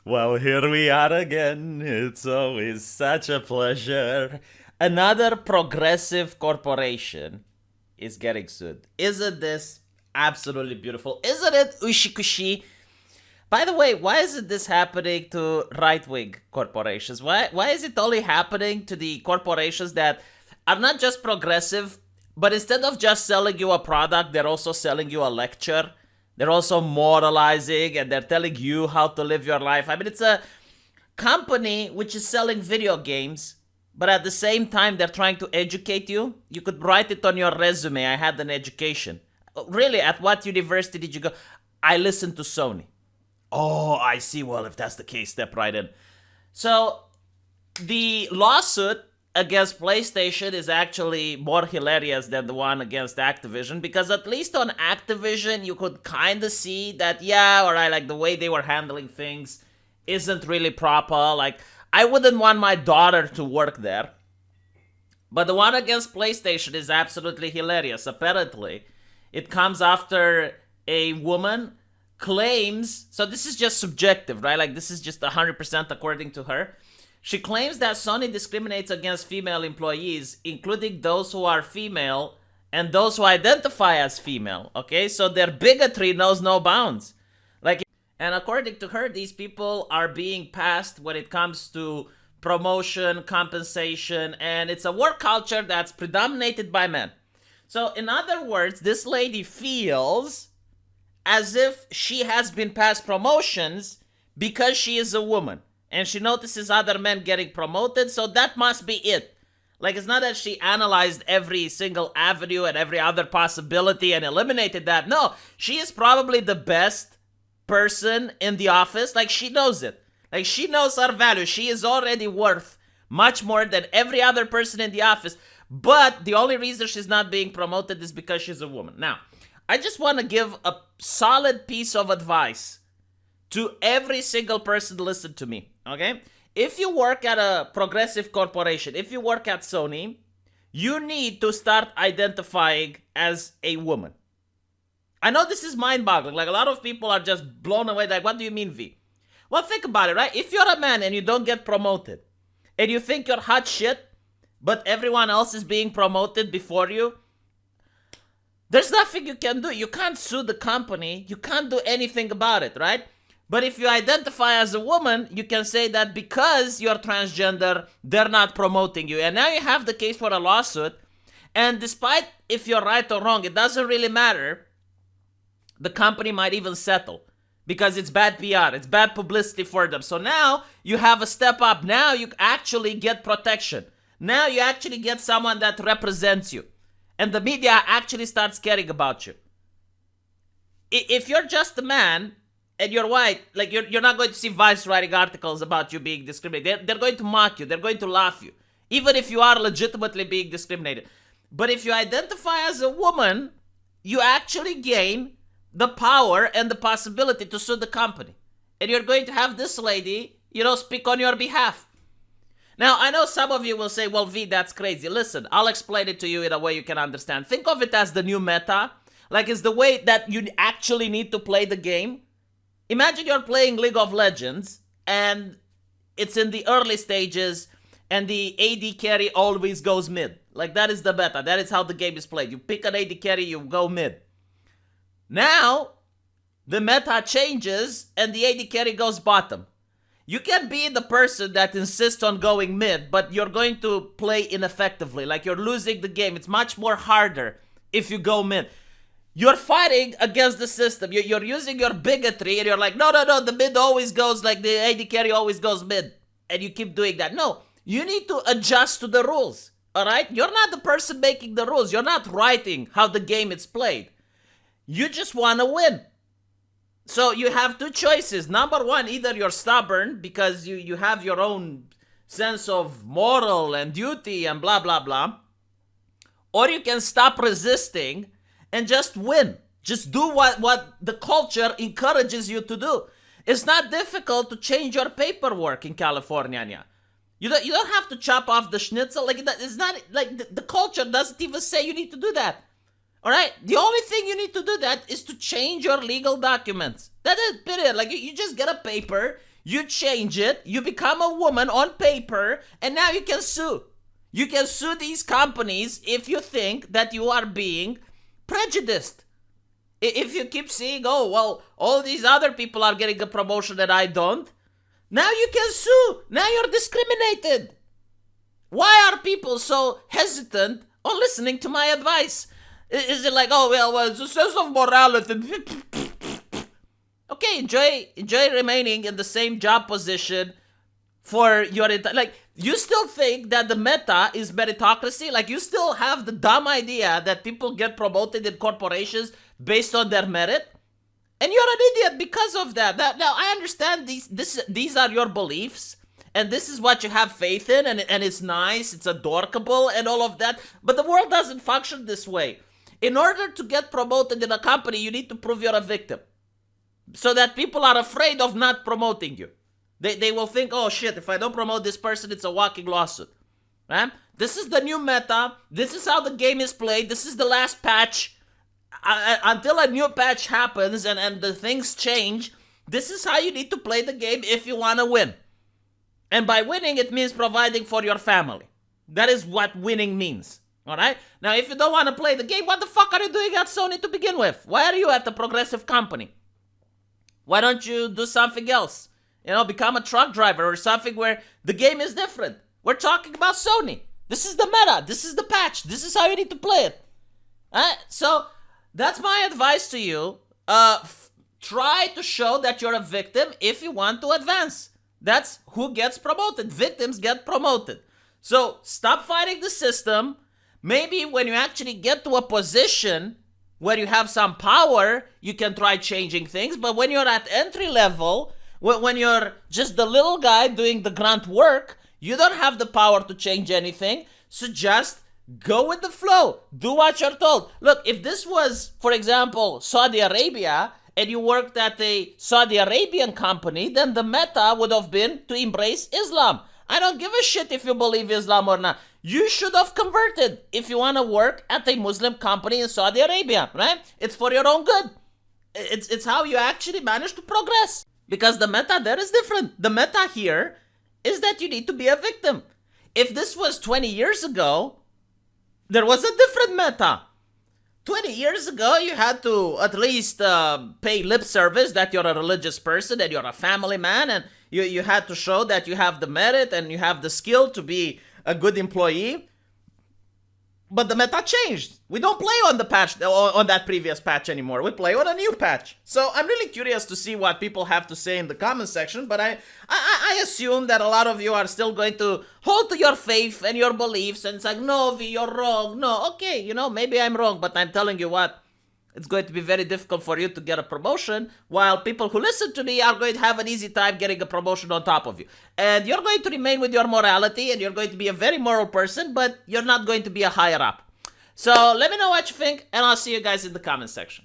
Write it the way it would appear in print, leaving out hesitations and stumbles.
Well, here we are again. It's always such a pleasure. Another progressive corporation is getting sued. Isn't this absolutely beautiful? Isn't it ushikushi? By the way, why isn't this happening to right-wing corporations? Why is it only happening to the corporations that are not just progressive, but instead of just selling you a product, they're also selling you a lecture. They're also moralizing and they're telling you how to live your life. I mean, it's a company which is selling video games, but at the same time, they're trying to educate you. You could write it on your resume. I had an education. Really, at what university did you go? I listened to Sony. Oh, I see. Well, if that's the case, step right in. So the lawsuit against PlayStation is actually more hilarious than the one against Activision, because at least on Activision you could kind of see that, yeah, alright, like the way they were handling things isn't really proper. Like, I wouldn't want my daughter to work there. But the one against PlayStation is absolutely hilarious. Apparently, it comes after a woman claims, so this is just subjective, right? Like, this is just 100% according to her. She claims that Sony discriminates against female employees, including those who are female and those who identify as female. Okay, so their bigotry knows no bounds. Like, and according to her, these people are being passed when it comes to promotion, compensation, and it's a work culture that's predominated by men. So, in other words, this lady feels as if she has been passed promotions because she is a woman. And she notices other men getting promoted, so that must be it. Like, it's not that she analyzed every single avenue and every other possibility and eliminated that. No, she is probably the best person in the office. Like, she knows it. Like, she knows her value. She is already worth much more than every other person in the office. But the only reason she's not being promoted is because she's a woman. Now, I just want to give a solid piece of advice to every single person. Listen to me, okay? If you work at a progressive corporation, if you work at Sony, you need to start identifying as a woman. I know this is mind-boggling. Like, a lot of people are just blown away. Like, what do you mean, V? Well, think about it, right? If you're a man and you don't get promoted, and you think you're hot shit, but everyone else is being promoted before you, there's nothing you can do. You can't sue the company. You can't do anything about it, right? But if you identify as a woman, you can say that because you're transgender, they're not promoting you. And now you have the case for a lawsuit. And despite if you're right or wrong, it doesn't really matter. The company might even settle because it's bad PR. It's bad publicity for them. So now you have a step up. Now you actually get protection. Now you actually get someone that represents you. And the media actually starts caring about you. If you're just a man and you're white, like, you're not going to see Vice writing articles about you being discriminated. They're going to mock you. They're going to laugh you. Even if you are legitimately being discriminated. But if you identify as a woman, you actually gain the power and the possibility to sue the company. And you're going to have this lady, speak on your behalf. Now, I know some of you will say, well, V, that's crazy. Listen, I'll explain it to you in a way you can understand. Think of it as the new meta. Like, it's the way that you actually need to play the game. Imagine you're playing League of Legends, and it's in the early stages, and the AD carry always goes mid. Like, that is the meta. That is how the game is played. You pick an AD carry, you go mid. Now, the meta changes, and the AD carry goes bottom. You can be the person that insists on going mid, but you're going to play ineffectively. Like, you're losing the game. It's much more harder if you go mid. You're fighting against the system. You're using your bigotry, and you're like, no, the mid always goes, like, the AD carry always goes mid. And you keep doing that. No, you need to adjust to the rules, all right? You're not the person making the rules. You're not writing how the game is played. You just want to win. So you have two choices. Number one, either you're stubborn because you have your own sense of moral and duty and blah, blah, blah. Or you can stop resisting and just win. Just do what the culture encourages you to do. It's not difficult to change your paperwork in California. You don't have to chop off the schnitzel. Like, it's not like the culture doesn't even say you need to do that. All right? The only thing you need to do that is to change your legal documents. That is period. Like, you just get a paper, You change it, you become a woman on paper, and now you can sue. You can sue these companies if you think that you are being prejudiced. If you keep seeing, oh, well, all these other people are getting a promotion and I don't, now you can sue. Now you're discriminated. Why are people so hesitant on listening to my advice? Is it like, oh, well, it's a sense of morality. Okay, enjoy remaining in the same job position for your entire, like, you still think that the meta is meritocracy? Like, you still have the dumb idea that people get promoted in corporations based on their merit? And you're an idiot because of that. Now, I understand these are your beliefs, and this is what you have faith in, and it's nice, it's adorable, and all of that, but the world doesn't function this way. In order to get promoted in a company, you need to prove you're a victim, so that people are afraid of not promoting you. They will think, oh shit, if I don't promote this person, it's a walking lawsuit. Right? This is the new meta. This is how the game is played. This is the last patch. Until a new patch happens and the things change, this is how you need to play the game if you want to win. And by winning, it means providing for your family. That is what winning means. Alright? Now, if you don't want to play the game, what the fuck are you doing at Sony to begin with? Why are you at the progressive company? Why don't you do something else? You know, become a truck driver or something where the game is different. We're talking about Sony. This is the meta. This is the patch. This is how you need to play it. So, that's my advice to you. Try to show that you're a victim if you want to advance. That's who gets promoted. Victims get promoted. So, stop fighting the system. Maybe when you actually get to a position where you have some power, you can try changing things. But when you're at entry level, when you're just the little guy doing the grunt work, you don't have the power to change anything. So just go with the flow. Do what you're told. Look, if this was, for example, Saudi Arabia, and you worked at a Saudi Arabian company, then the meta would have been to embrace Islam. I don't give a shit if you believe Islam or not. You should have converted if you want to work at a Muslim company in Saudi Arabia, right? It's for your own good. It's how you actually manage to progress. Because the meta there is different. The meta here is that you need to be a victim. If this was 20 years ago, there was a different meta. 20 years ago, you had to at least pay lip service that you're a religious person and you're a family man, and you had to show that you have the merit and you have the skill to be a good employee. But the meta changed. We don't play on the patch, on that previous patch anymore. We play on a new patch. So I'm really curious to see what people have to say in the comment section. But I assume that a lot of you are still going to hold to your faith and your beliefs. And it's like, no, V, you're wrong. No, okay, you know, maybe I'm wrong. But I'm telling you what, it's going to be very difficult for you to get a promotion, while people who listen to me are going to have an easy time getting a promotion on top of you. And you're going to remain with your morality, and you're going to be a very moral person, but you're not going to be a higher up. So let me know what you think, and I'll see you guys in the comment section.